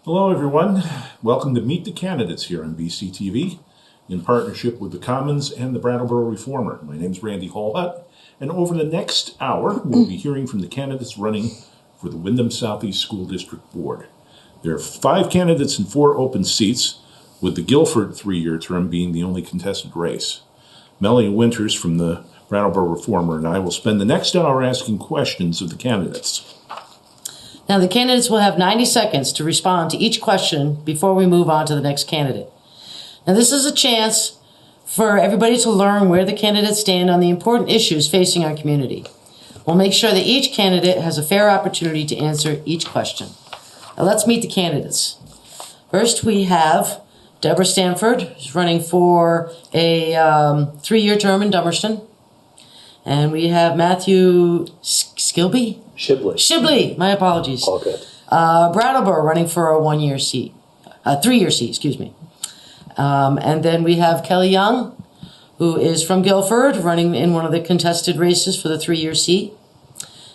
Hello, everyone. Welcome to Meet the Candidates here on BCTV in partnership with the Commons and the Brattleboro Reformer. My name is Randy Hallhut, and over the next hour, we'll be hearing from the candidates running for the Windham Southeast School District Board. There are 5 candidates and 4 open seats, with the Guilford 3-year term being the only contested race. Melanie Winters from the Brattleboro Reformer and I will spend the next hour asking questions of the candidates. Now, the candidates will have 90 seconds to respond to each question before we move on to the next candidate. Now, this is a chance for everybody to learn where the candidates stand on the important issues facing our community. We'll make sure that each candidate has a fair opportunity to answer each question. Now, let's meet the candidates. First, we have Deborah Stanford, who's running for a 3-year term in Dummerston. And we have Matthew Shibley, my apologies. All good. Brattleboro running for a 1-year seat, a 3-year seat, excuse me. And then we have Kelly Young, who is from Guilford, running in one of the contested races for the 3-year seat.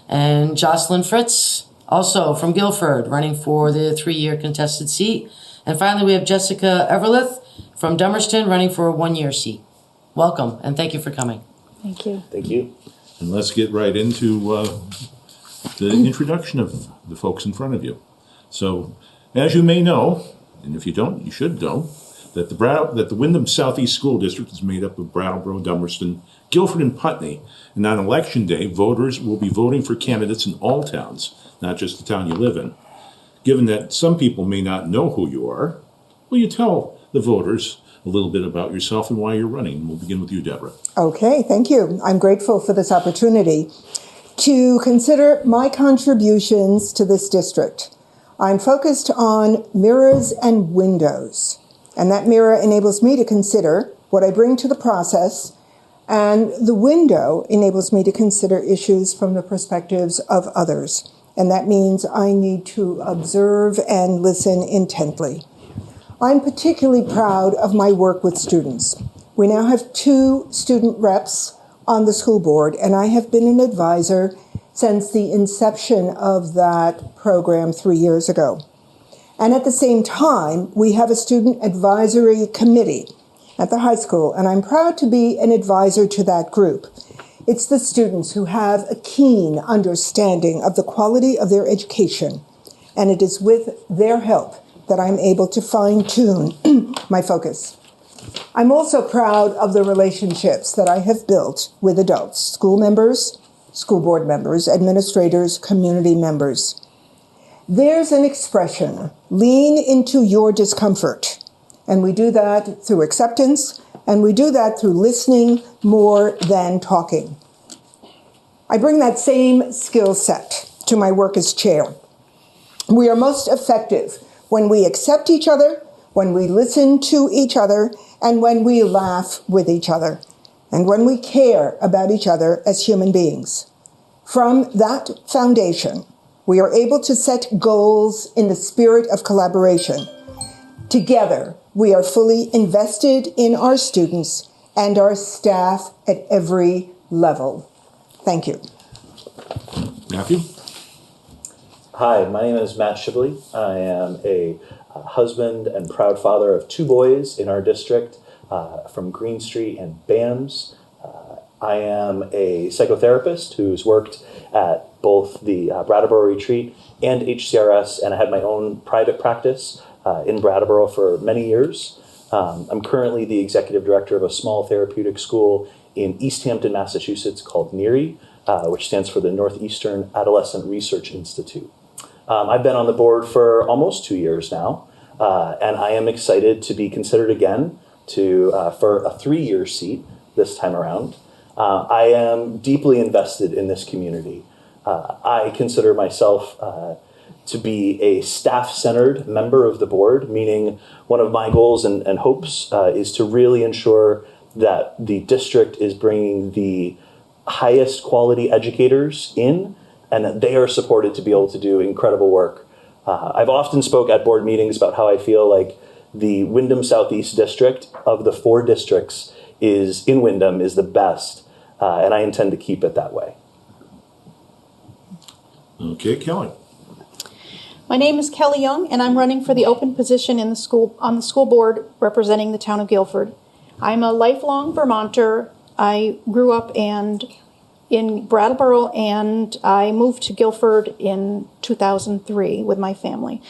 And Jocelyn Fritz, also from Guilford, running for the 3-year contested seat. And finally, we have Jessica Everlith from Dummerston, running for a 1-year seat. Welcome, and thank you for coming. Thank you. Thank you. And let's get right into the introduction of the folks in front of you. So, as you may know, and if you don't, you should know, that the Windham Southeast School District is made up of Brattleboro, Dummerston, Guilford, and Putney. And on Election Day, voters will be voting for candidates in all towns, not just the town you live in. Given that some people may not know who you are, will you tell the voters a little bit about yourself and why you're running? We'll begin with you, Deborah. Okay, thank you. I'm grateful for this opportunity to consider my contributions to this district. I'm focused on mirrors and windows, and that mirror enables me to consider what I bring to the process, and the window enables me to consider issues from the perspectives of others. And that means I need to observe and listen intently. I'm particularly proud of my work with students. We now have 2 student reps on the school board, and I have been an advisor since the inception of that program 3 years ago. And at the same time, we have a student advisory committee at the high school, and I'm proud to be an advisor to that group. It's the students who have a keen understanding of the quality of their education, and it is with their help that I'm able to fine-tune my focus. I'm also proud of the relationships that I have built with adults, school members, school board members, administrators, community members. There's an expression, lean into your discomfort. And we do that through acceptance, and we do that through listening more than talking. I bring that same skill set to my work as chair. We are most effective when we accept each other, when we listen to each other, and when we laugh with each other, and when we care about each other as human beings. From that foundation, we are able to set goals in the spirit of collaboration. Together, we are fully invested in our students and our staff at every level. Thank you. Matthew? Hi, my name is Matt Shibley. I am a husband and proud father of 2 boys in our district from Green Street and BAMS. I am a psychotherapist who's worked at both the Brattleboro Retreat and HCRS, and I had my own private practice in Brattleboro for many years. I'm currently the executive director of a small therapeutic school in East Hampton, Massachusetts called NERI, which stands for the Northeastern Adolescent Research Institute. I've been on the board for almost 2 years now, and I am excited to be considered again for a 3-year seat this time around. I am deeply invested in this community. I consider myself to be a staff-centered member of the board, meaning one of my goals and hopes is to really ensure that the district is bringing the highest quality educators in, and that they are supported to be able to do incredible work. I've often spoke at board meetings about how I feel like the Windham Southeast District of the 4 districts in Windham is the best, and I intend to keep it that way. Okay, Kelly. My name is Kelly Young, and I'm running for the open position on the school board representing the town of Guilford. I'm a lifelong Vermonter. I grew up in Brattleboro, and I moved to Guilford in 2003 with my family.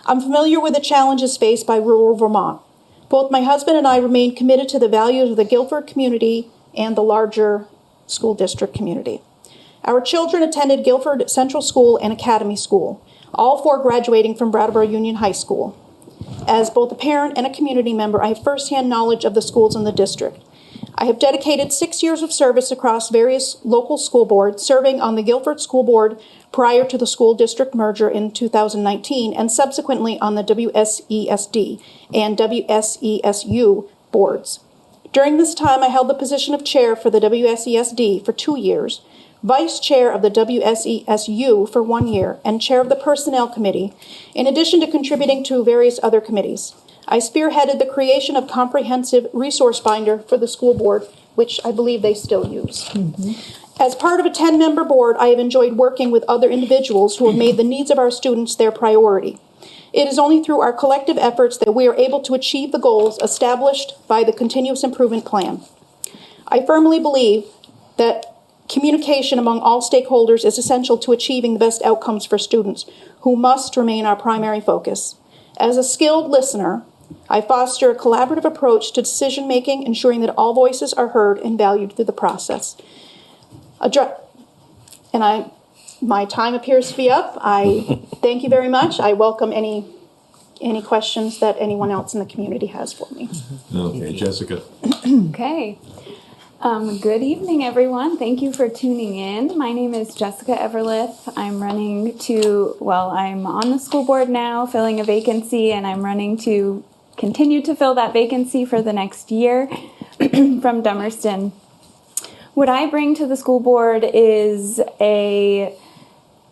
I'm familiar with the challenges faced by rural Vermont. Both my husband and I remain committed to the values of the Guilford community and the larger school district community. Our children attended Guilford Central School and Academy School, all four graduating from Brattleboro Union High School. As both a parent and a community member, I have firsthand knowledge of the schools in the district. I have dedicated 6 years of service across various local school boards, serving on the Guilford School Board prior to the school district merger in 2019, and subsequently on the WSESD and WSESU boards. During this time, I held the position of chair for the WSESD for 2 years, vice chair of the WSESU for 1 year, and chair of the Personnel Committee, in addition to contributing to various other committees. I spearheaded the creation of comprehensive resource binder for the school board, which I believe they still use. As part of a 10-member board, I have enjoyed working with other individuals who have made the needs of our students their priority. It is only through our collective efforts that we are able to achieve the goals established by the Continuous Improvement Plan. I firmly believe that communication among all stakeholders is essential to achieving the best outcomes for students, who must remain our primary focus. As a skilled listener, I foster a collaborative approach to decision-making, ensuring that all voices are heard and valued through the process. My time appears to be up. I thank you very much. I welcome any questions that anyone else in the community has for me. Okay, Jessica. Okay. Good evening, everyone. Thank you for tuning in. My name is Jessica Everlith. I'm I'm on the school board now, filling a vacancy, and I'm running to continue to fill that vacancy for the next year from Dummerston. What I bring to the school board is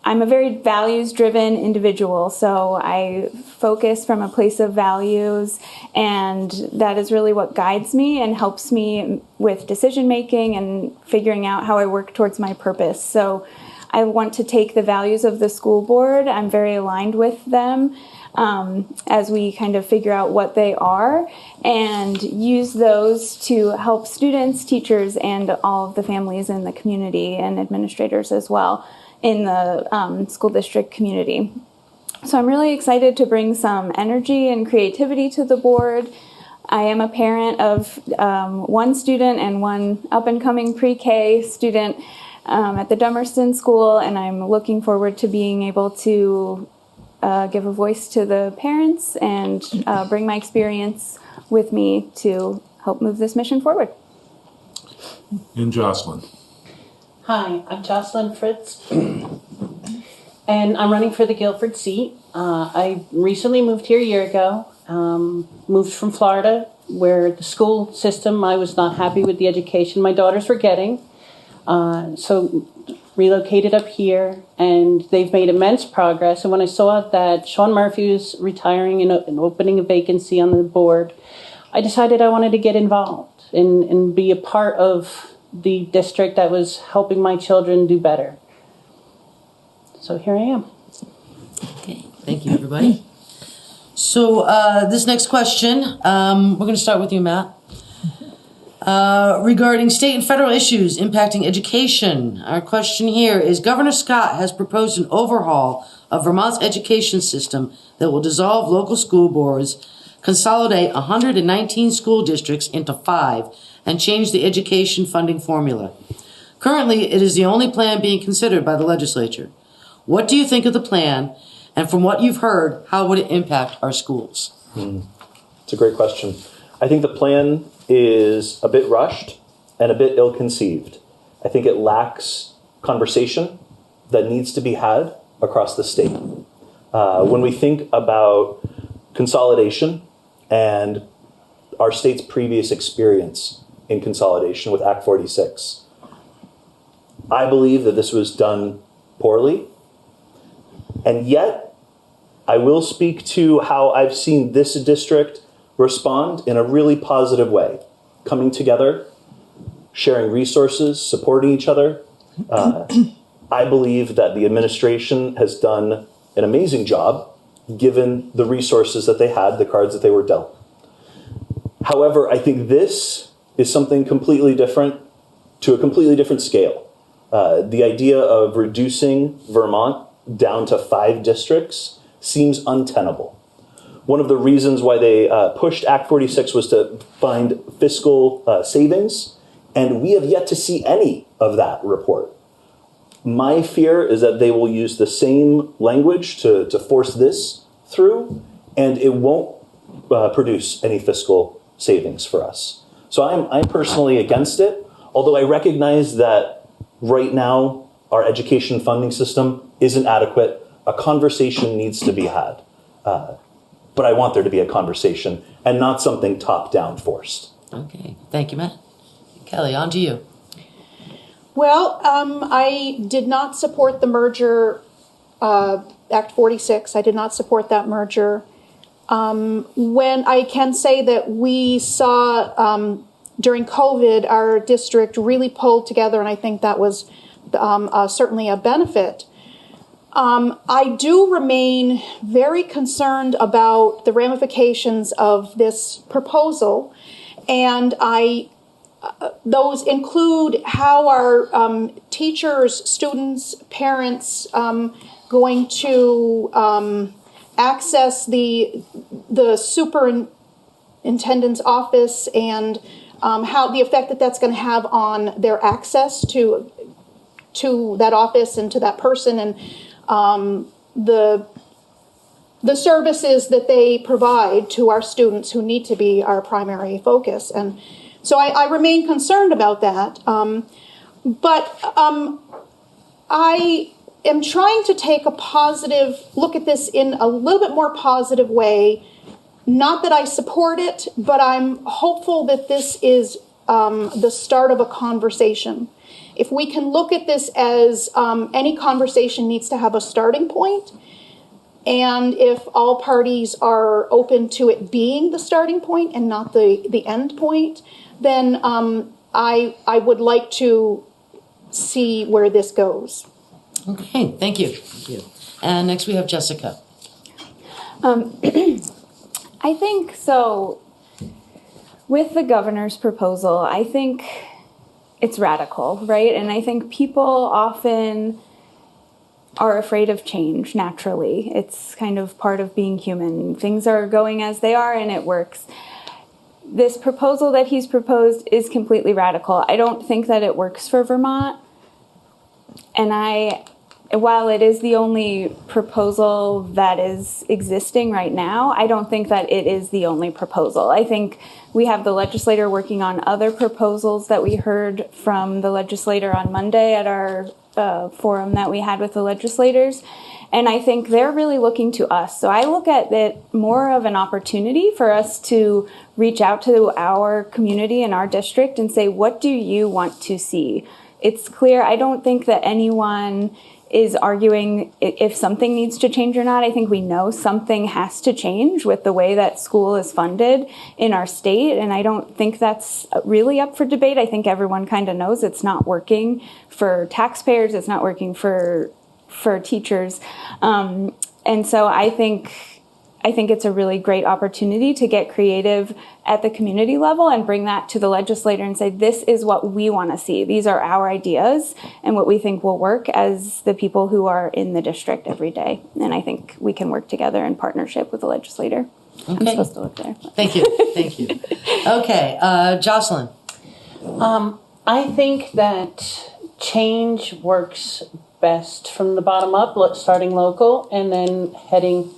I'm a very values-driven individual, so I focus from a place of values, and that is really what guides me and helps me with decision-making and figuring out how I work towards my purpose. So I want to take the values of the school board. I'm very aligned with them as we kind of figure out what they are, and use those to help students, teachers, and all of the families in the community and administrators as well in the school district community. So I'm really excited to bring some energy and creativity to the board. I am a parent of one student and one up-and-coming pre-K student at the Dummerston School, and I'm looking forward to being able to give a voice to the parents and bring my experience with me to help move this mission forward. And Jocelyn. Hi, I'm Jocelyn Fritz, and I'm running for the Guilford seat. I recently moved here a year ago, moved from Florida, where the school system, I was not happy with the education my daughters were getting, so relocated up here, and they've made immense progress. And when I saw that Sean Murphy was retiring and opening a vacancy on the board, I decided I wanted to get involved and be a part of the district that was helping my children do better. So here I am. Okay, thank you, everybody. So this next question, we're going to start with you, Matt. Regarding state and federal issues impacting education, our question here is, Governor Scott has proposed an overhaul of Vermont's education system that will dissolve local school boards, consolidate 119 school districts into 5, and change the education funding formula. Currently, it is the only plan being considered by the legislature. What do you think of the plan? And from what you've heard, how would it impact our schools? It's a great question. I think the plan is a bit rushed and a bit ill-conceived. I think it lacks conversation that needs to be had across the state. When we think about consolidation and our state's previous experience in consolidation with Act 46, I believe that this was done poorly. And yet, I will speak to how I've seen this district respond in a really positive way, coming together, sharing resources, supporting each other. I believe that the administration has done an amazing job given the resources that they had, the cards that they were dealt. However, I think this is something completely different to a completely different scale. The idea of reducing Vermont down to 5 districts seems untenable. One of the reasons why they pushed Act 46 was to find fiscal savings, and we have yet to see any of that report. My fear is that they will use the same language to force this through, and it won't produce any fiscal savings for us. So I'm personally against it, although I recognize that right now our education funding system isn't adequate. A conversation needs to be had. But I want there to be a conversation and not something top-down forced. Okay, thank you, Matt. Kelly, on to you. Well, I did not support the merger, Act 46. I did not support that merger. When I can say that we saw during COVID, our district really pulled together, and I think that was certainly a benefit. I do remain very concerned about the ramifications of this proposal, and those include how are teachers, students, parents going to access the superintendent's office, and how the effect that that's going to have on their access to that office and to that person, and the services that they provide to our students who need to be our primary focus. And so I remain concerned about that. But I am trying to take a positive look at this in a little bit more positive way. Not that I support it, but I'm hopeful that this is the start of a conversation. If we can look at this as any conversation needs to have a starting point, and if all parties are open to it being the starting point and not the end point, then I would like to see where this goes. Okay, thank you. Thank you. And next we have Jessica. I think so. With the governor's proposal, I think it's radical, right? And I think people often are afraid of change naturally. It's kind of part of being human. Things are going as they are and it works. This proposal that he's proposed is completely radical. I don't think that it works for Vermont. And while it is the only proposal that is existing right now, I don't think that it is the only proposal. I think we have the legislator working on other proposals that we heard from the legislator on Monday at our forum that we had with the legislators. And I think they're really looking to us. So I look at it more of an opportunity for us to reach out to our community and our district and say, what do you want to see? It's clear. I don't think that anyone is arguing if something needs to change or not. I think we know something has to change with the way that school is funded in our state, and I don't think that's really up for debate. I think everyone kind of knows it's not working for taxpayers, it's not working for teachers, and so I think it's a really great opportunity to get creative at the community level and bring that to the legislator and say, this is what we want to see. These are our ideas and what we think will work as the people who are in the district every day. And I think we can work together in partnership with the legislator. Okay. I'm supposed to look there. Thank you. Thank you. Okay, Jocelyn. I think that change works best from the bottom up, starting local and then heading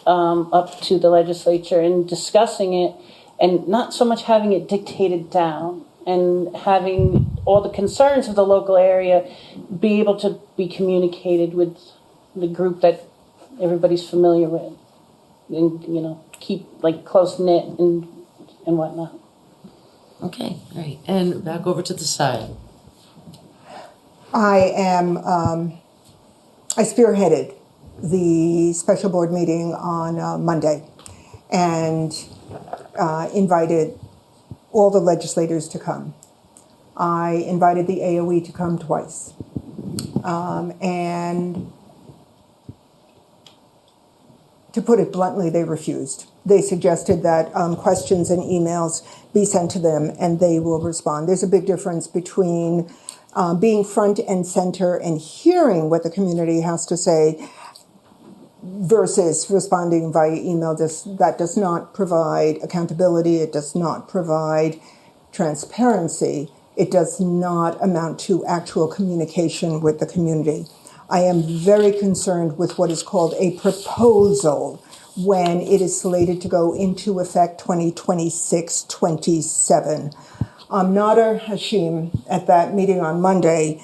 up to the legislature and discussing it, and not so much having it dictated down, and having all the concerns of the local area be able to be communicated with the group that everybody's familiar with, and keep close knit and whatnot. Okay, all right, and back over to the side. I spearheaded the special board meeting on Monday and invited all the legislators to come. I invited the AOE to come twice. And To put it bluntly, they refused. They suggested that questions and emails be sent to them and they will respond. There's a big difference between being front and center and hearing what the community has to say versus responding via email. That does not provide accountability. It does not provide transparency. It does not amount to actual communication with the community. I am very concerned with what is called a proposal when it is slated to go into effect 2026-27. Nader Hashim, at that meeting on Monday,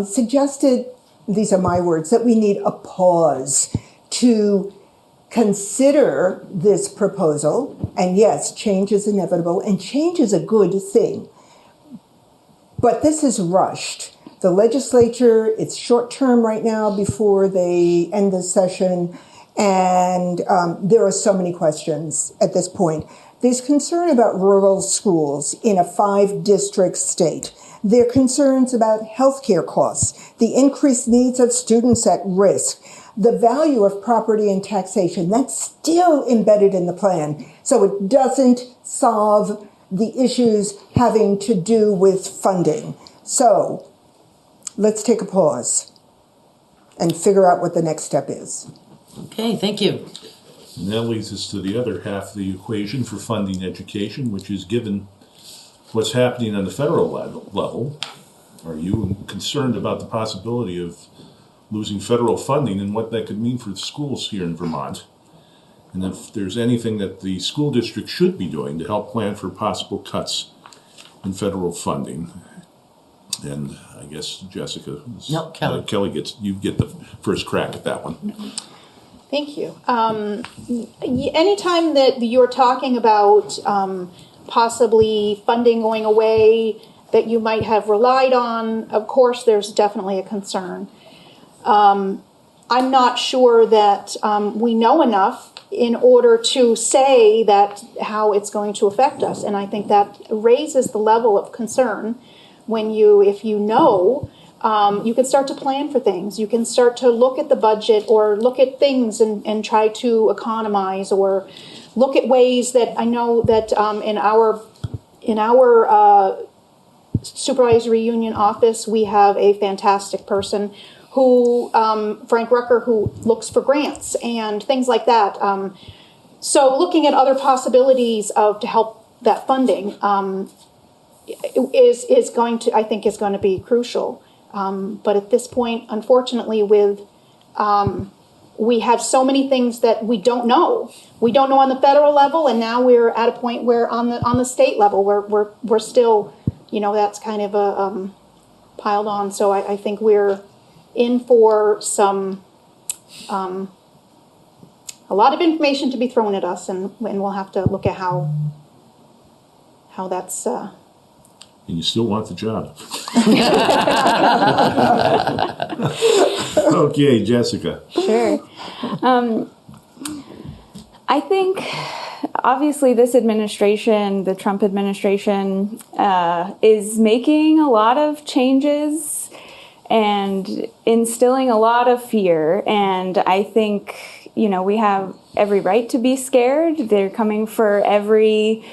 suggested, these are my words, that we need a pause to consider this proposal. And yes, change is inevitable, and change is a good thing. But this is rushed. The legislature, it's short term right now before they end this session, and there are so many questions at this point. There's concern about rural schools in a 5-district state. There are concerns about healthcare costs, the increased needs of students at risk, the value of property and taxation. That's still embedded in the plan. So it doesn't solve the issues having to do with funding. So let's take a pause and figure out what the next step is. Okay, thank you. And that leads us to the other half of the equation for funding education, which is given what's happening on the federal level, are you concerned about the possibility of losing federal funding and what that could mean for the schools here in Vermont? And if there's anything that the school district should be doing to help plan for possible cuts in federal funding. And I guess Jessica, No, Kelly. Kelly you get the first crack at that one. Thank you. Anytime that you're talking about possibly funding going away that you might have relied on, of course, there's definitely a concern. I'm not sure that we know enough in order to say that how it's going to affect us. And I think that raises the level of concern when if you know, you can start to plan for things. You can start to look at the budget or look at things and try to economize or look at ways that I know that in our supervisory union office, we have a fantastic person who, Frank Rucker, who looks for grants and things like that. So looking at other possibilities to help that funding is going to be crucial. But at this point, unfortunately, we have so many things that we don't know. We don't know on the federal level, and now we're at a point where on the state level, we're still, that's kind of piled on. So I think we're in for some a lot of information to be thrown at us, and we'll have to look at how that's. And you still want the job. Okay, Jessica. Sure. I think, obviously, this administration, the Trump administration, is making a lot of changes and instilling a lot of fear. And I think, we have every right to be scared. They're coming for every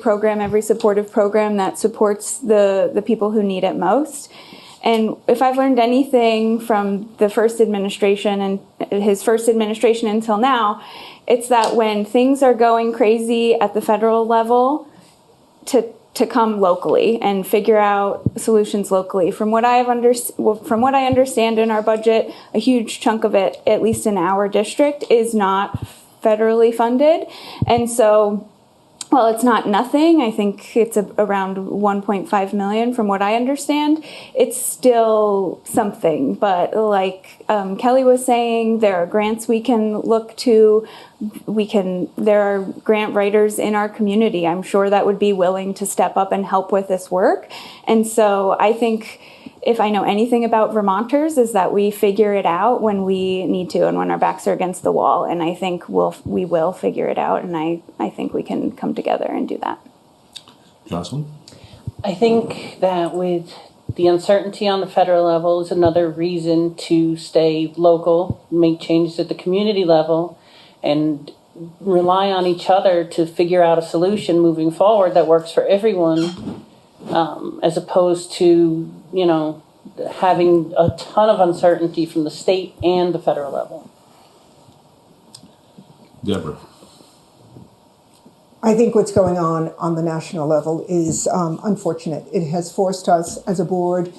program, every supportive program that supports the people who need it most. And if I've learned anything from the first administration and his first administration until now, it's that when things are going crazy at the federal level, to come locally and figure out solutions locally. From what I understand in our budget, a huge chunk of it, at least in our district, is not federally funded. And so, well, it's not nothing. I think it's around 1.5 million from what I understand. It's still something. But like Kelly was saying, there are grants we can look to. There are grant writers in our community, I'm sure, that would be willing to step up and help with this work. And so I think if I know anything about Vermonters is that we figure it out when we need to and when our backs are against the wall. And I think we will figure it out. And I think we can come together and do that. Jocelyn? I think that with the uncertainty on the federal level is another reason to stay local, make changes at the community level. and rely on each other to figure out a solution moving forward that works for everyone, as opposed to, having a ton of uncertainty from the state and the federal level. Deborah. I think what's going on the national level is unfortunate. It has forced us as a board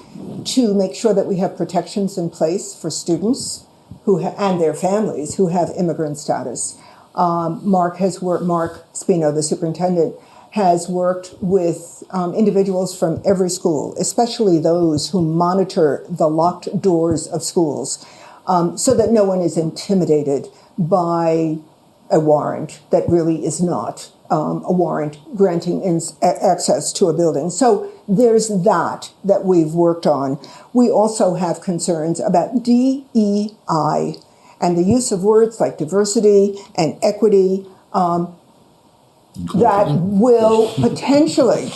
to make sure that we have protections in place for students and their families who have immigrant status. Mark Spino, the superintendent, has worked with individuals from every school, especially those who monitor the locked doors of schools, so that no one is intimidated by a warrant that really is not a warrant granting access to a building. So there's that we've worked on. We also have concerns about DEI and the use of words like diversity and equity that will potentially,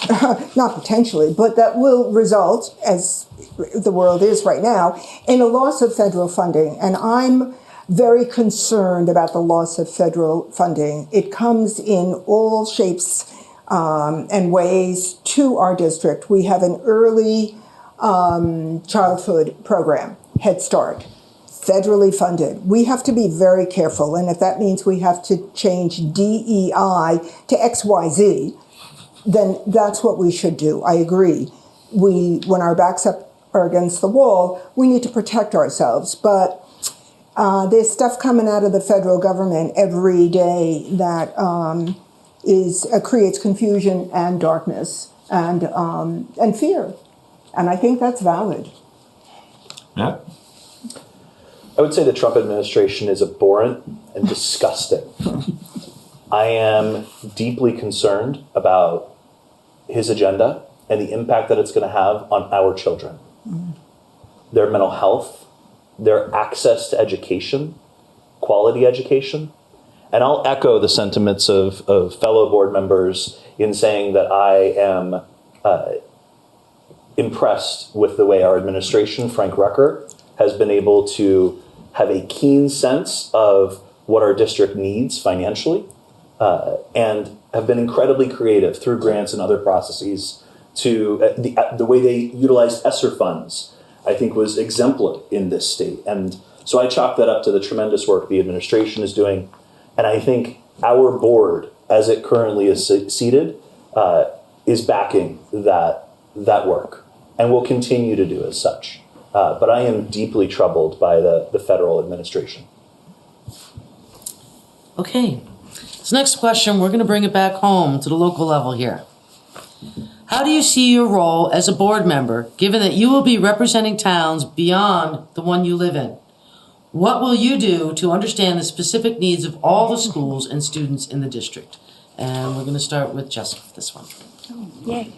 not potentially, but that will result, as the world is right now, in a loss of federal funding. And I'm very concerned about the loss of federal funding. It comes in all shapes and ways to our district. We have an early childhood program, Head Start, federally funded. We have to be very careful, and if that means we have to change DEI to XYZ, then that's what we should do. I agree. When our backs are against the wall, we need to protect ourselves, but there's stuff coming out of the federal government every day that creates confusion and darkness and fear, and I think that's valid. Matt? I would say the Trump administration is abhorrent and disgusting. I am deeply concerned about his agenda and the impact that it's going to have on our children, their mental health, their access to education, quality education. And I'll echo the sentiments of fellow board members in saying that I am impressed with the way our administration, Frank Rucker, has been able to have a keen sense of what our district needs financially, and have been incredibly creative through grants and other processes to the way they utilized ESSER funds, I think, was exemplary in this state. And so I chalk that up to the tremendous work the administration is doing. And I think our board, as it currently is seated, is backing that work and will continue to do as such. But I am deeply troubled by the federal administration. Okay. This next question, we're going to bring it back home to the local level here. How do you see your role as a board member, given that you will be representing towns beyond the one you live in? What will you do to understand the specific needs of all the schools and students in the district? And we're going to start with Jessica for this one. Oh, yay.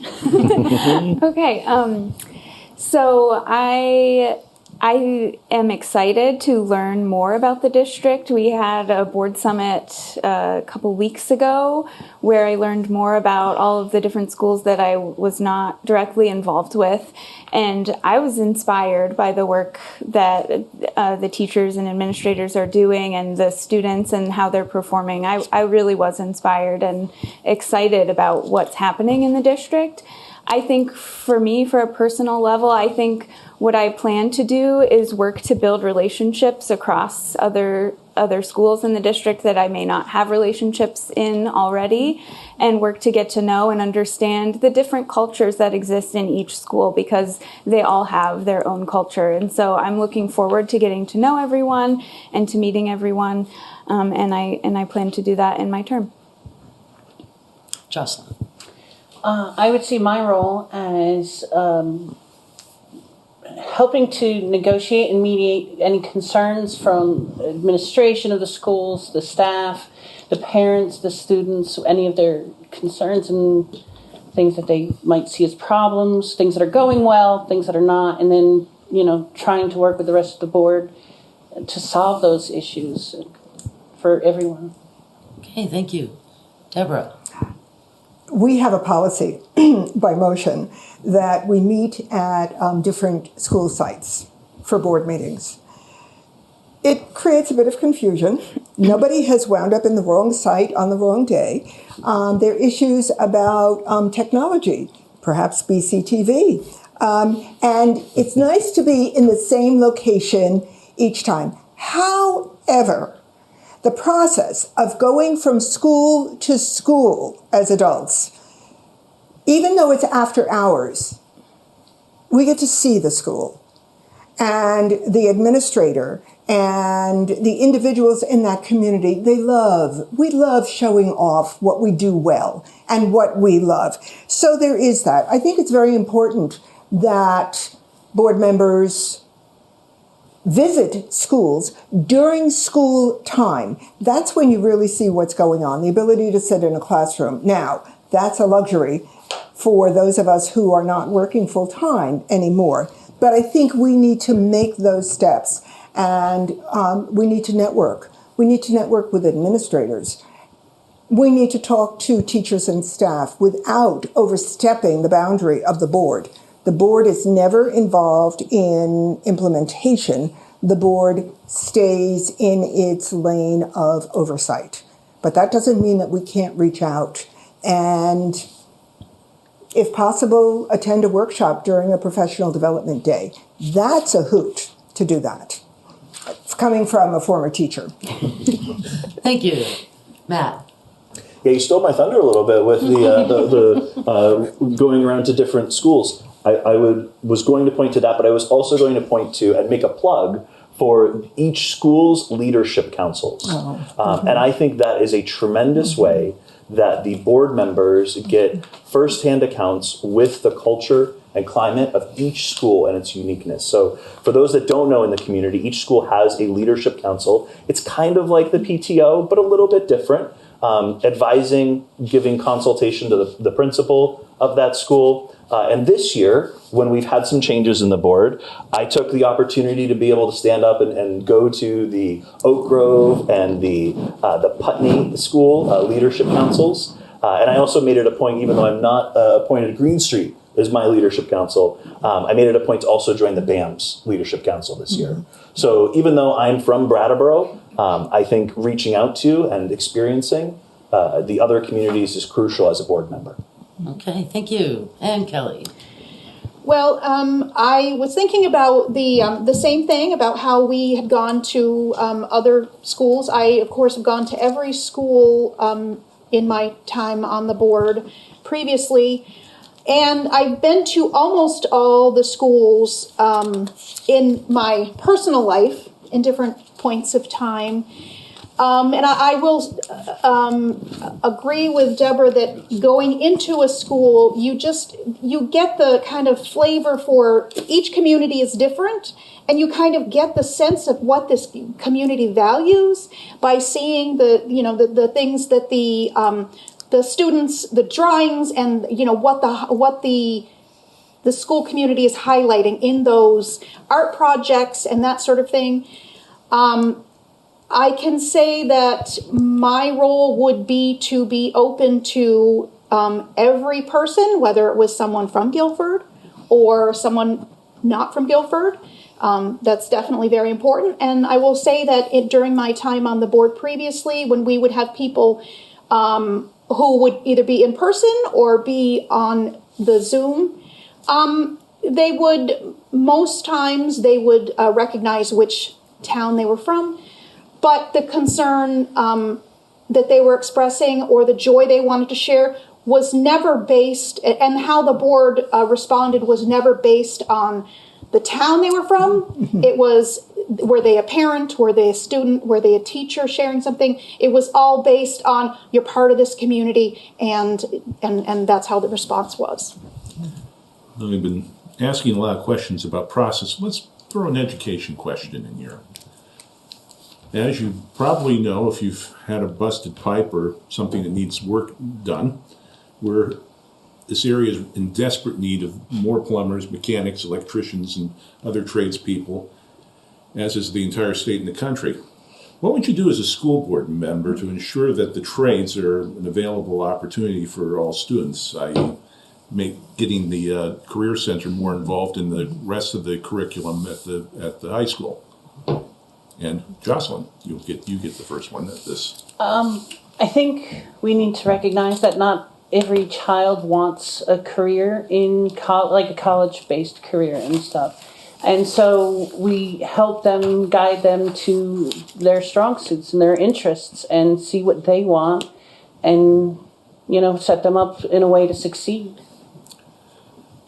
Okay. So I am excited to learn more about the district. We had a board summit a couple weeks ago where I learned more about all of the different schools that I was not directly involved with. And I was inspired by the work that the teachers and administrators are doing and the students and how they're performing. I really was inspired and excited about what's happening in the district. I think for me, for a personal level, I think what I plan to do is work to build relationships across other schools in the district that I may not have relationships in already, and work to get to know and understand the different cultures that exist in each school, because they all have their own culture. And so I'm looking forward to getting to know everyone and to meeting everyone, and I plan to do that in my term. Jocelyn. I would see my role as helping to negotiate and mediate any concerns from administration of the schools, the staff, the parents, the students, any of their concerns and things that they might see as problems, things that are going well, things that are not, and then, trying to work with the rest of the board to solve those issues for everyone. Okay, thank you. Deborah. We have a policy by motion that we meet at different school sites for board meetings. It creates a bit of confusion Nobody has wound up in the wrong site on the wrong day. There are issues about technology, perhaps BCTV. And it's nice to be in the same location each time. However, the process of going from school to school as adults, even though it's after hours, we get to see the school and the administrator and the individuals in that community. We love showing off what we do well and what we love. So there is that. I think it's very important that board members visit schools during school time. That's when you really see what's going on, the ability to sit in a classroom. Now, that's a luxury for those of us who are not working full time anymore. But I think we need to make those steps, and we need to network. We need to network with administrators. We need to talk to teachers and staff without overstepping the boundary of the board. The board is never involved in implementation. The board stays in its lane of oversight. But that doesn't mean that we can't reach out and, if possible, attend a workshop during a professional development day. That's a hoot to do that. It's coming from a former teacher. Thank you. Matt. Yeah, you stole my thunder a little bit with the going around to different schools. I was going to point to that, but I was also going to point to and make a plug for each school's leadership councils. And I think that is a tremendous way that the board members get firsthand accounts with the culture and climate of each school and its uniqueness. So for those that don't know in the community, each school has a leadership council. It's kind of like the PTO, but a little bit different. Advising, giving consultation to the principal of that school. And this year, when we've had some changes in the board, I took the opportunity to be able to stand up and go to the Oak Grove and the Putney School leadership councils. And I also made it a point, even though I'm not appointed, Green Street is my leadership council. I made it a point to also join the BAM's leadership council this year. So even though I'm from Brattleboro, I think reaching out to and experiencing the other communities is crucial as a board member. Okay, thank you. And Kelly. Well, I was thinking about the same thing, about how we had gone to other schools. I, of course, have gone to every school in my time on the board previously. And I've been to almost all the schools in my personal life in different points of time. And I will agree with Deborah that going into a school, you get the kind of flavor for each community is different, and you kind of get the sense of what this community values by seeing the things that the students, the drawings, and what the school community is highlighting in those art projects and that sort of thing. I can say that my role would be to be open to every person, whether it was someone from Guilford or someone not from Guilford. That's definitely very important. And I will say that during my time on the board previously, when we would have people who would either be in person or be on the Zoom, most times they would recognize which town they were from. But the concern that they were expressing or the joy they wanted to share was never based, and how the board responded was never based on the town they were from. Mm-hmm. It was, were they a parent, were they a student, were they a teacher sharing something? It was all based on, you're part of this community, and that's how the response was. Well, we've been asking a lot of questions about process. Let's throw an education question in here. As you probably know, if you've had a busted pipe or something that needs work done, this area is in desperate need of more plumbers, mechanics, electricians, and other tradespeople, as is the entire state and the country. What would you do as a school board member to ensure that the trades are an available opportunity for all students, i.e. getting the Career Center more involved in the rest of the curriculum at the high school? And Jocelyn, you get the first one at this. I think we need to recognize that not every child wants a career in like a college-based career and stuff. And so we help them, guide them to their strong suits and their interests and see what they want and, set them up in a way to succeed.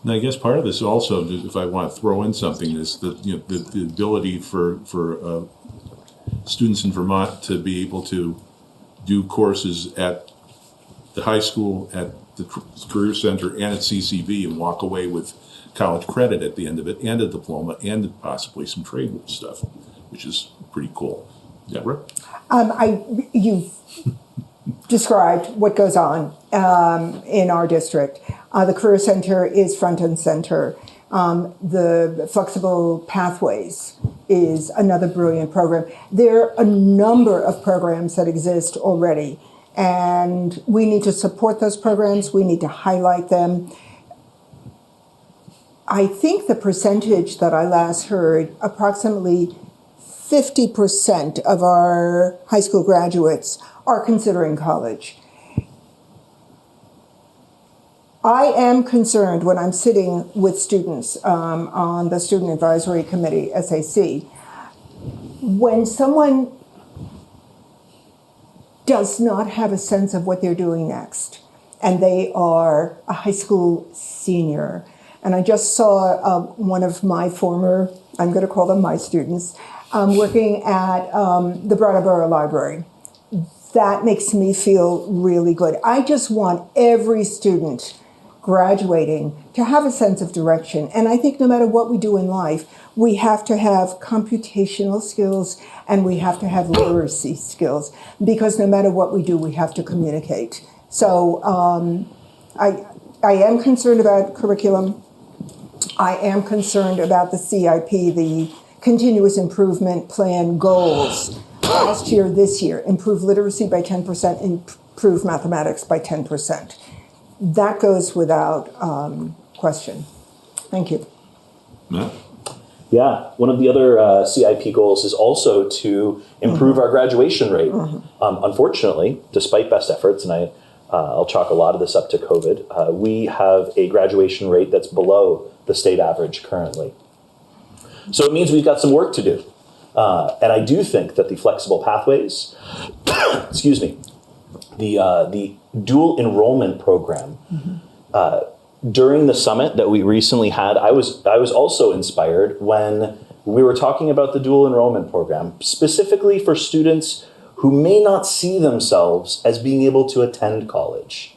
And I guess part of this also, if I want to throw in something, is the ability for students in Vermont to be able to do courses at the high school, at the Career Center, and at CCV, and walk away with college credit at the end of it, and a diploma, and possibly some trade stuff, which is pretty cool. Deborah? You've described what goes on in our district. The Career Center is front and center. The Flexible Pathways is another brilliant program. There are a number of programs that exist already, and we need to support those programs. We need to highlight them. I think the percentage that I last heard, approximately 50% of our high school graduates are considering college. I am concerned when I'm sitting with students on the Student Advisory Committee, SAC, when someone does not have a sense of what they're doing next, and they are a high school senior. And I just saw one of my former, I'm going to call them my students, working at the Brattleboro Library. That makes me feel really good. I just want every student graduating to have a sense of direction. And I think no matter what we do in life, we have to have computational skills and we have to have literacy skills, because no matter what we do, we have to communicate. So I am concerned about curriculum. I am concerned about the CIP, the Continuous Improvement Plan goals. Last year, this year, improve literacy by 10%, improve mathematics by 10%. That goes without question. Thank you. Matt? Yeah, one of the other CIP goals is also to improve our graduation rate. Unfortunately, despite best efforts, and I'll chalk a lot of this up to COVID, we have a graduation rate that's below the state average currently. So it means we've got some work to do. And I do think that the flexible pathways, excuse me, the dual enrollment program, during the summit that we recently had, I was also inspired when we were talking about the dual enrollment program, specifically for students who may not see themselves as being able to attend college.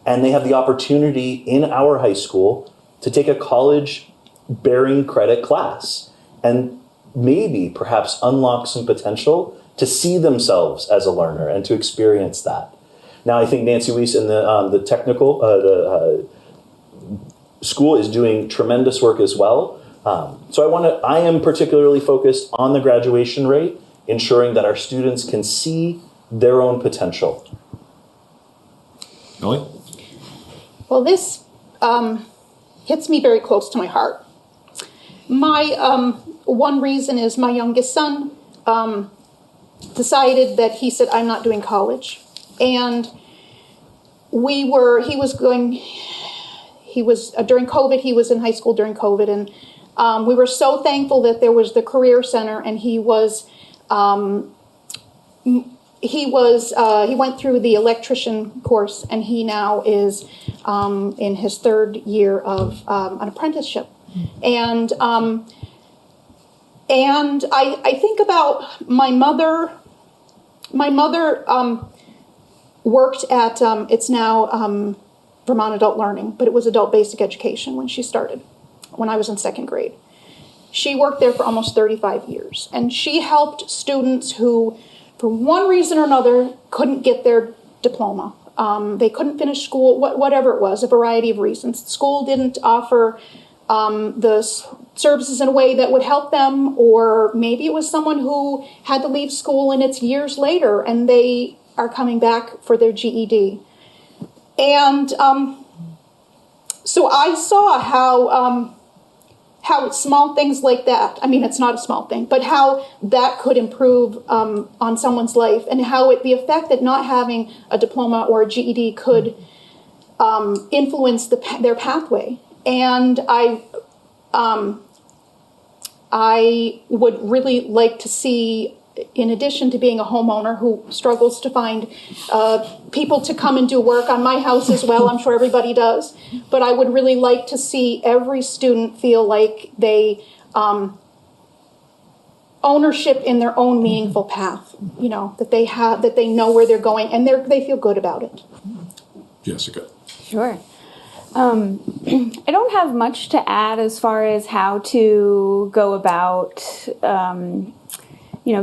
And they have the opportunity in our high school to take a college-bearing credit class and maybe perhaps unlock some potential to see themselves as a learner and to experience that. Now, I think Nancy Weiss in the technical school is doing tremendous work as well. So I am particularly focused on the graduation rate, ensuring that our students can see their own potential. Ellie? Well, this hits me very close to my heart. My one reason is my youngest son decided that he said, I'm not doing college. And during COVID, he was in high school during COVID, and we were so thankful that there was the Career Center, and he went through the electrician course, and he now is in his third year of an apprenticeship. And I think about my mother. My mother worked at, it's now Vermont Adult Learning, but it was adult basic education when she started, when I was in second grade. She worked there for almost 35 years, and she helped students who, for one reason or another, couldn't get their diploma. They couldn't finish school, whatever it was, a variety of reasons. School didn't offer the services in a way that would help them, or maybe it was someone who had to leave school and it's years later and they are coming back for their GED. And so I saw how small things like that, I mean, it's not a small thing, but how that could improve on someone's life, and how the effect that not having a diploma or a GED could influence their pathway. And I would really like to see, in addition to being a homeowner who struggles to find people to come and do work on my house as well, I'm sure everybody does, but I would really like to see every student feel like they ownership in their own meaningful path, you know, that they know where they're going, and they feel good about it. Jessica. Sure. I don't have much to add as far as how to go about,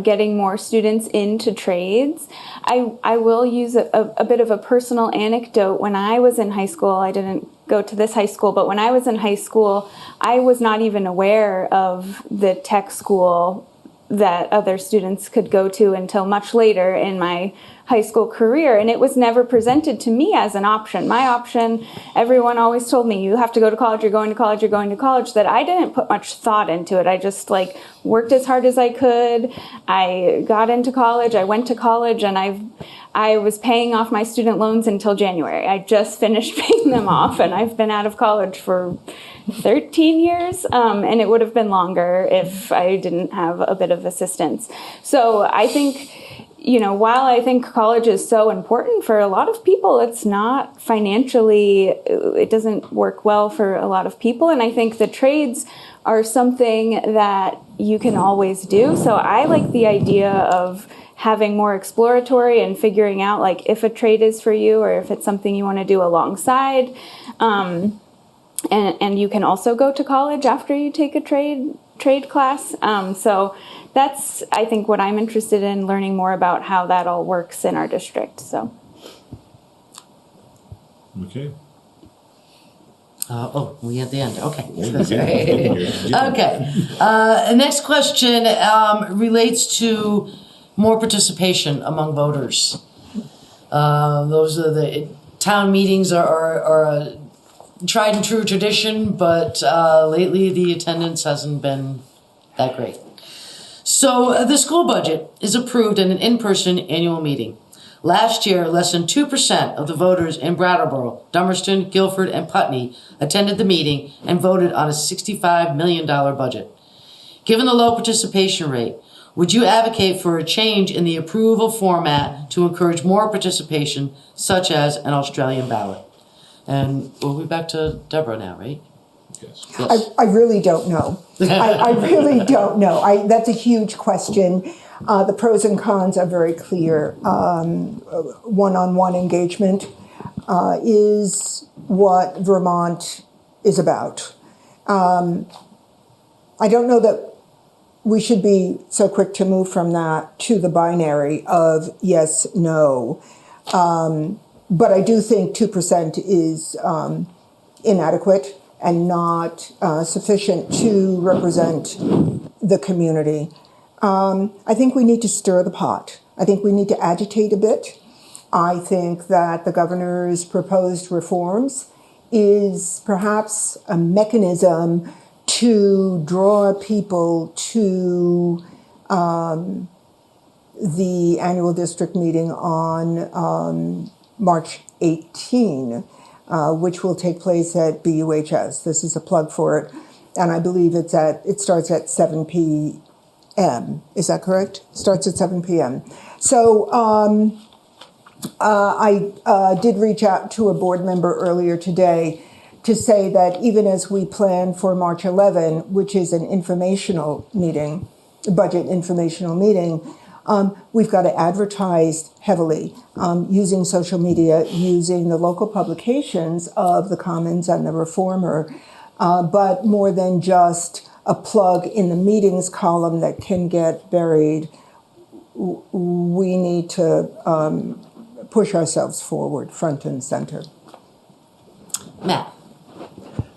getting more students into trades. I will use a bit of a personal anecdote. When I was in high school, I didn't go to this high school, but when I was in high school, I was not even aware of the tech school that other students could go to until much later in my high school career, and it was never presented to me as an option. My option, everyone always told me, you have to go to college, you're going to college, you're going to college, that I didn't put much thought into it. I just worked as hard as I could. I got into college, I went to college, and I was paying off my student loans until January. I just finished paying them off, and I've been out of college for 13 years, and it would have been longer if I didn't have a bit of assistance. So I think, while I think college is so important for a lot of people, it's not financially, it doesn't work well for a lot of people. And I think the trades are something that you can always do. So I like the idea of having more exploratory and figuring out if a trade is for you or if it's something you want to do alongside. And you can also go to college after you take a trade class. So that's, I think, what I'm interested in, learning more about how that all works in our district. So. Okay. We at the end. Okay. Okay. Okay. Next question relates to more participation among voters. Those are the town meetings are a tried and true tradition, but lately the attendance hasn't been that great. So the school budget is approved in an in-person annual meeting. Last year, less than 2% of the voters in Brattleboro, Dummerston, Guilford, and Putney attended the meeting and voted on a $65 million budget. Given the low participation rate, would you advocate for a change in the approval format to encourage more participation, such as an Australian ballot? And we'll be back to Deborah now, right? Yes. I really don't know. I really don't know. That's a huge question. The pros and cons are very clear. One-on-one engagement is what Vermont is about. I don't know that we should be so quick to move from that to the binary of yes, no. But I do think 2% is inadequate and not sufficient to represent the community. I think we need to stir the pot. I think we need to agitate a bit. I think that the governor's proposed reforms is perhaps a mechanism to draw people to the annual district meeting on March 18, which will take place at BUHS. This is a plug for it. And I believe it starts at 7 p.m. Is that correct? Starts at 7 p.m. So I did reach out to a board member earlier today to say that even as we plan for March 11, which is an informational meeting, budget informational meeting, we've got to advertise heavily using social media, using the local publications of the Commons and the Reformer, but more than just a plug in the meetings column that can get buried. We need to push ourselves forward, front and center. Matt.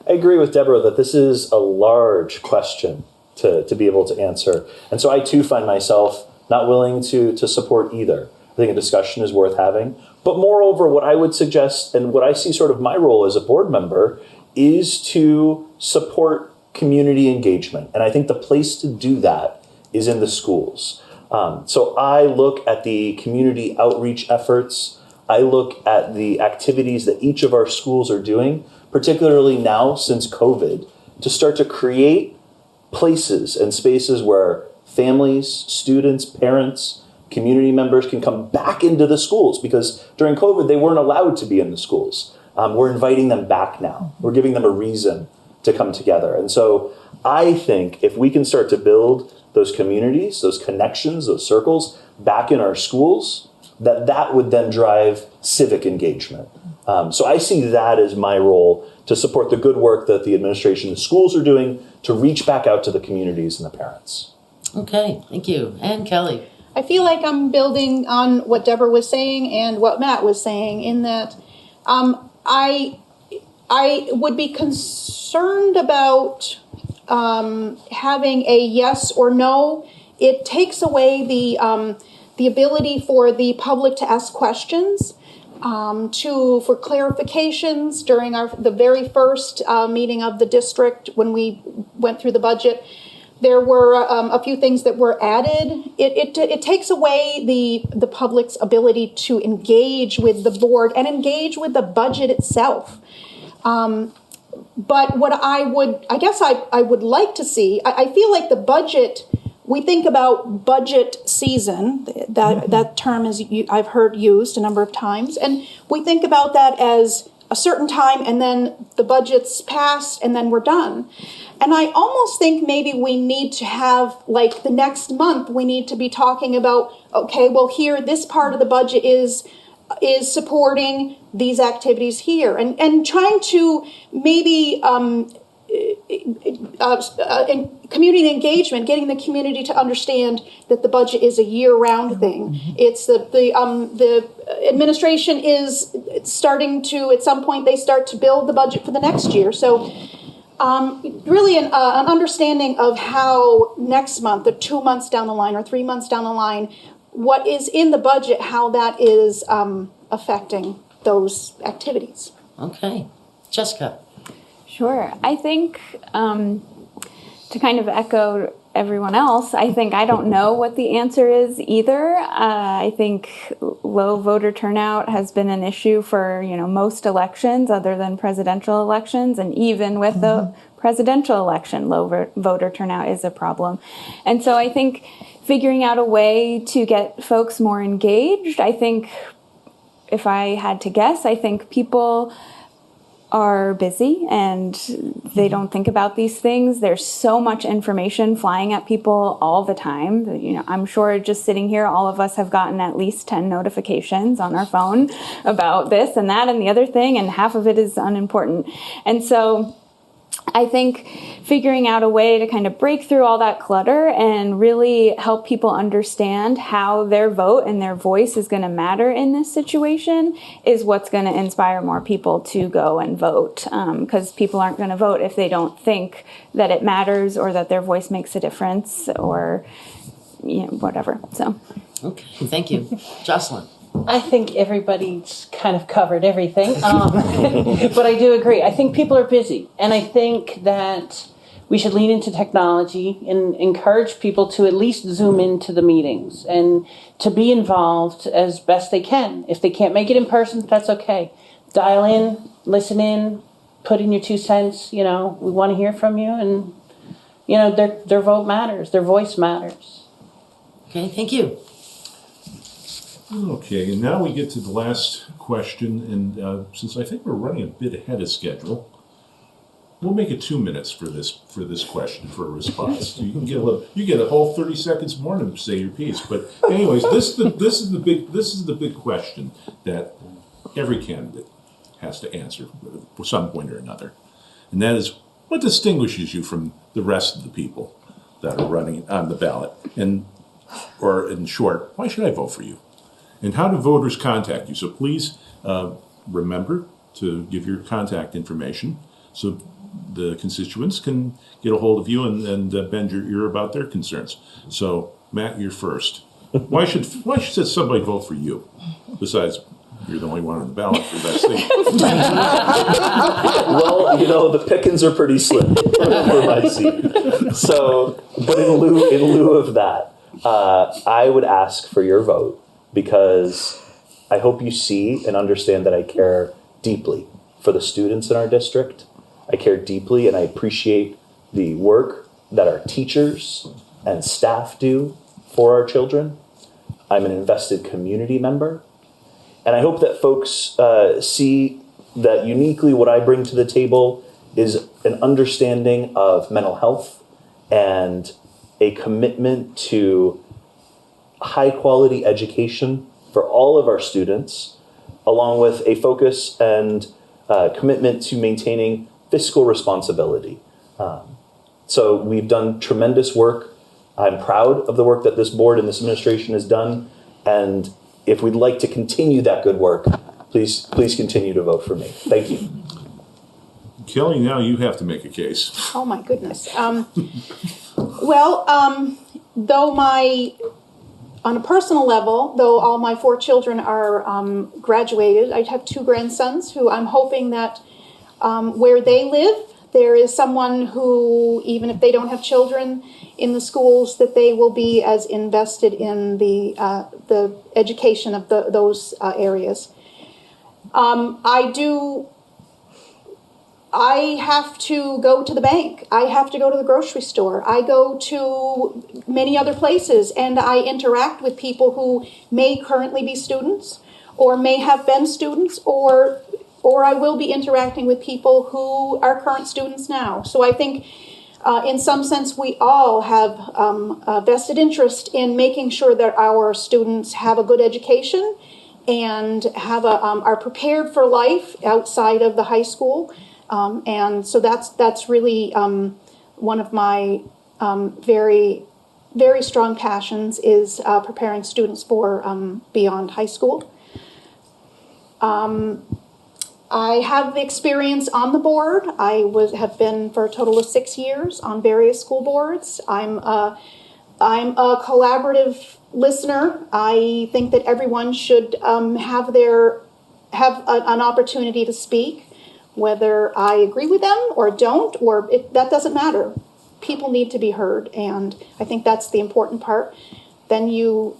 I agree with Deborah that this is a large question to be able to answer. And so I too find myself not willing to support either. I think a discussion is worth having. But moreover, what I would suggest and what I see sort of my role as a board member is to support community engagement. And I think the place to do that is in the schools. So I look at the community outreach efforts. I look at the activities that each of our schools are doing, particularly now since COVID, to start to create places and spaces where families, students, parents, community members can come back into the schools, because during COVID, they weren't allowed to be in the schools. We're inviting them back now. We're giving them a reason to come together. And so I think if we can start to build those communities, those connections, those circles back in our schools, that would then drive civic engagement. So I see that as my role to support the good work that the administration and the schools are doing to reach back out to the communities and the parents. Okay, thank you. And Kelly. I feel like I'm building on what Deborah was saying and what Matt was saying, in that I would be concerned about having a yes or no. It takes away the ability for the public to ask questions, for clarifications during the very first meeting of the district when we went through the budget. There were a few things that were added. It takes away the public's ability to engage with the board and engage with the budget itself. But what I would like to see, I feel like the budget, we think about budget season, that term is I've heard used a number of times, and we think about that as a certain time and then the budget's passed and then we're done. And I almost think maybe we need to have, like, the next month, we need to be talking about, okay, well, here, this part of the budget is supporting these activities here, and trying to maybe community engagement, getting the community to understand that the budget is a year-round thing. It's the administration is starting to, at some point, they start to build the budget for the next year. So really an understanding of how next month, or 2 months down the line, or 3 months down the line, what is in the budget, how that is affecting those activities. Okay. Jessica. Sure. I think to kind of echo everyone else, I think I don't know what the answer is either. I think low voter turnout has been an issue for, most elections other than presidential elections, and even with the presidential election, low voter turnout is a problem. And so I think figuring out a way to get folks more engaged, I think, if I had to guess, I think people are busy and they don't think about these things. There's so much information flying at people all the time. I'm sure just sitting here, all of us have gotten at least 10 notifications on our phone about this and that and the other thing, and half of it is unimportant. And so I think figuring out a way to kind of break through all that clutter and really help people understand how their vote and their voice is going to matter in this situation is what's going to inspire more people to go and vote. Because people aren't going to vote if they don't think that it matters or that their voice makes a difference or whatever. So, okay, thank you. Jocelyn. I think everybody's kind of covered everything, but I do agree. I think people are busy, and I think that we should lean into technology and encourage people to at least zoom into the meetings and to be involved as best they can. If they can't make it in person, that's okay. Dial in, listen in, put in your 2 cents. We want to hear from you, and their vote matters, their voice matters. Okay, thank you. Okay, and now we get to the last question, and since I think we're running a bit ahead of schedule, we'll make it 2 minutes for this question for a response. So you get a whole 30 seconds more to say your piece. But anyways, this is the big question that every candidate has to answer at some point or another, and that is, what distinguishes you from the rest of the people that are running on the ballot, or in short, why should I vote for you? And how do voters contact you? So please remember to give your contact information so the constituents can get a hold of you and bend your ear about their concerns. So Matt, you're first. Why should somebody vote for you besides You're the only one on the ballot for that seat. Well, the pickings are pretty slim for my seat. So, but in lieu of that, I would ask for your vote because I hope you see and understand that I care deeply for the students in our district. I care deeply and I appreciate the work that our teachers and staff do for our children. I'm an invested community member. And I hope that folks see that uniquely what I bring to the table is an understanding of mental health and a commitment to high quality education for all of our students, along with a focus and commitment to maintaining fiscal responsibility. So we've done tremendous work. I'm proud of the work that this board and this administration has done. And if we'd like to continue that good work, please continue to vote for me. Thank you. Kelly, now you have to make a case. Oh my goodness. Though on a personal level, though all my 4 children are graduated, I have 2 grandsons who I'm hoping that where they live, there is someone who, even if they don't have children in the schools, that they will be as invested in the education of those areas. I have to go to the bank. I have to go to the grocery store. I go to many other places, and I interact with people who may currently be students or may have been students, or I will be interacting with people who are current students now. So I think in some sense we all have a vested interest in making sure that our students have a good education and are prepared for life outside of the high school. And so that's really one of my very, very strong passions is preparing students for beyond high school. I have the experience on the board. I have been for a total of 6 years on various school boards. I'm a collaborative listener. I think that everyone should have an opportunity to speak. Whether I agree with them or don't, that doesn't matter. People need to be heard, and I think that's the important part. Then you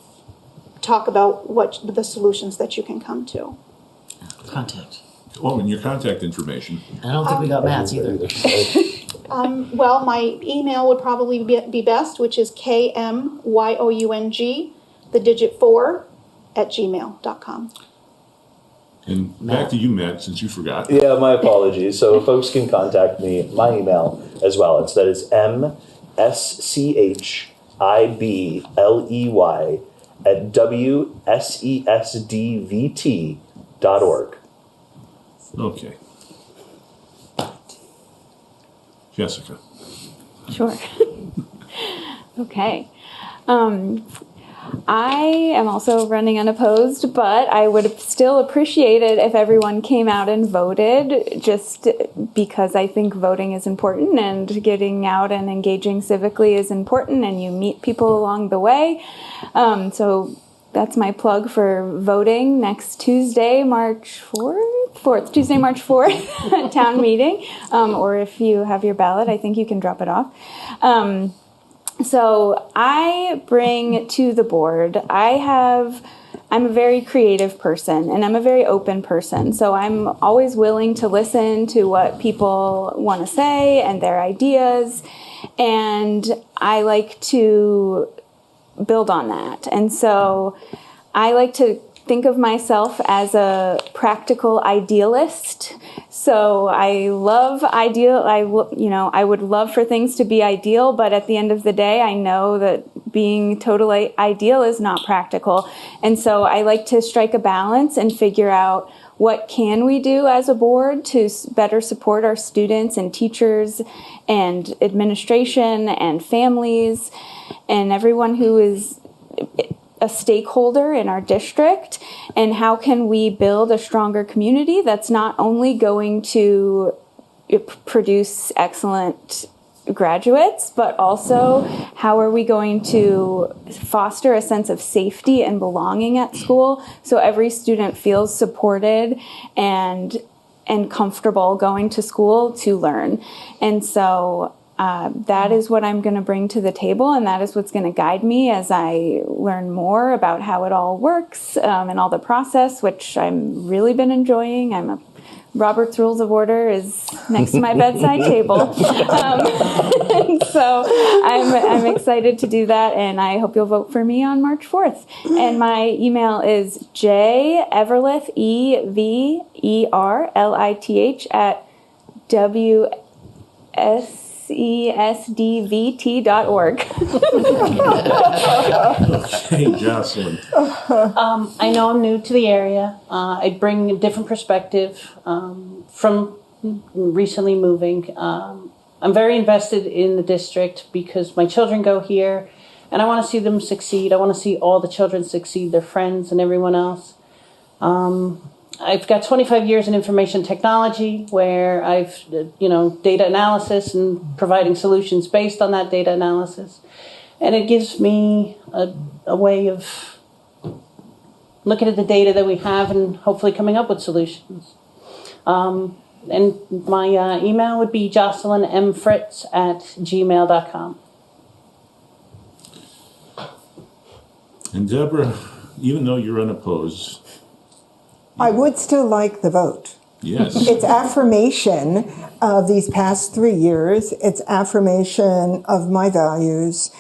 talk about what the solutions that you can come to. Contact. Oh, and your contact information. I don't think we got Matt's either. Well, my email would probably be best, which is KMYOUNG, the digit 4, @gmail.com. And back to you, Matt, since you forgot. Yeah, my apologies. So folks can contact me, my email as well. That is MSCHIBLEY @WSESDVT.org. Okay. Jessica. Sure. Okay. I am also running unopposed, but I would still appreciate it if everyone came out and voted, just because I think voting is important and getting out and engaging civically is important, and you meet people along the way. So that's my plug for voting next Tuesday, March 4th, Tuesday, March 4th, town meeting. Or if you have your ballot, I think you can drop it off. So I bring to the board, I'm a very creative person and I'm a very open person. So I'm always willing to listen to what people want to say and their ideas. And I like to build on that. And so I like to think of myself as a practical idealist. So I love I would love for things to be ideal, but at the end of the day, I know that being totally ideal is not practical. And so I like to strike a balance and figure out what can we do as a board to better support our students and teachers and administration and families and everyone who is a stakeholder in our district, and how can we build a stronger community that's not only going to produce excellent graduates, but also how are we going to foster a sense of safety and belonging at school so every student feels supported and comfortable going to school to learn. And so that is what I'm going to bring to the table, and that is what's going to guide me as I learn more about how it all works and all the process, which I'm really been enjoying. Robert's Rules of Order is next to my bedside table. And so I'm excied to do that, and I hope you'll vote for me on March 4th. And my email is jeverlith, EVERLITH at WSESDVT.org. Hey, Jocelyn. I know I'm new to the area. I bring a different perspective from recently moving. I'm very invested in the district because my children go here, and I want to see them succeed. I want to see all the children succeed, their friends and everyone else. I've got 25 years in information technology where I've, data analysis and providing solutions based on that data analysis. And it gives me a way of looking at the data that we have and hopefully coming up with solutions. And my email would be jocelynmfritz@gmail.com. And Deborah, even though you're unopposed, I would still like the vote. yes. It's affirmation of these past 3 years. It's affirmation of my values.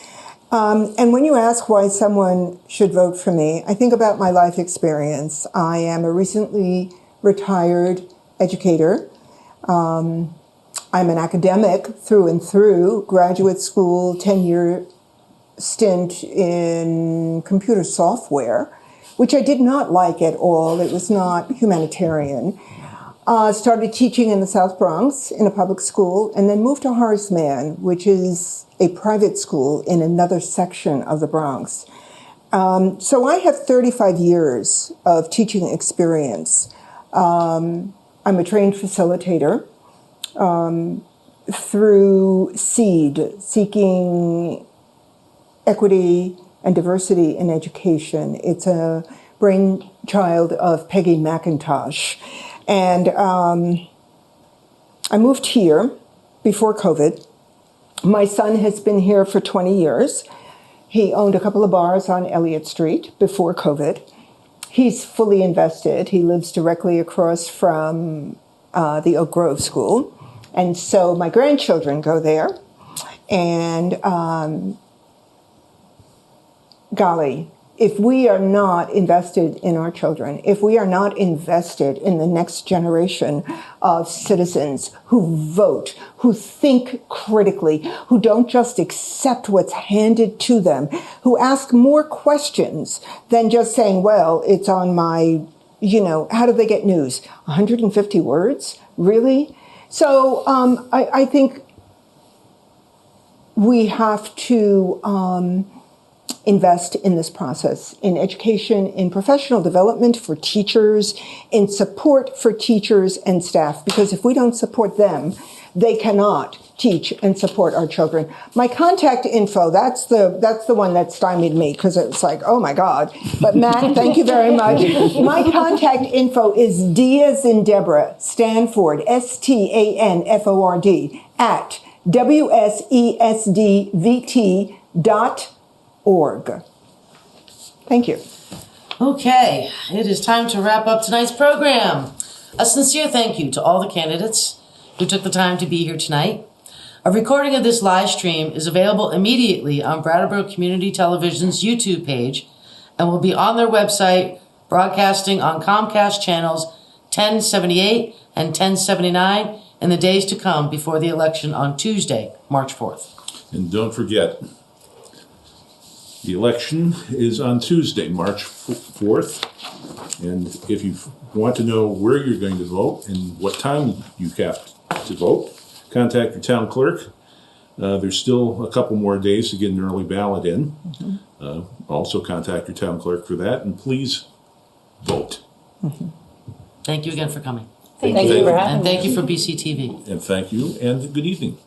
And when you ask why someone should vote for me, I think about my life experience. I am a recently retired educator. I'm an academic through and through, graduate school, 10-year stint in computer software, which I did not like at all. It was not humanitarian. Started teaching in the South Bronx in a public school, and then moved to Horace Mann, which is a private school in another section of the Bronx. So I have 35 years of teaching experience. I'm a trained facilitator through SEED, Seeking Equity and Diversity in Education. It's a brainchild of Peggy McIntosh. And I moved here before COVID. My son has been here for 20 years. He owned a couple of bars on Elliott Street before COVID. He's fully invested. He lives directly across from the Oak Grove School. And so my grandchildren go there. And golly, if we are not invested in our children, if we are not invested in the next generation of citizens who vote, who think critically, who don't just accept what's handed to them, who ask more questions than just saying, well, it's on my, how do they get news? 150 words? Really? So I think we have to invest in this process, in education, in professional development for teachers, in support for teachers and staff, because if we don't support them, they cannot teach and support our children. My contact info, that's the one that stymied me, because it's like, oh my God. But Matt, thank you very much. My contact info is D as in Deborah, Stanford, STANFORD, at WSESDVT.org. Thank you. Okay, it is time to wrap up tonight's program. A sincere thank you to all the candidates who took the time to be here tonight. A recording of this live stream is available immediately on Brattleboro Community Television's YouTube page and will be on their website, broadcasting on Comcast channels 1078 and 1079 in the days to come before the election on Tuesday, March 4th. And don't forget, the election is on Tuesday, March 4th. And if you want to know where you're going to vote and what time you have to vote, contact your town clerk. There's still a couple more days to get an early ballot in. Mm-hmm. Also contact your town clerk for that. And please vote. Mm-hmm. Thank you again for coming. Thank you for having me. And thank you for BCTV. And thank you, and good evening.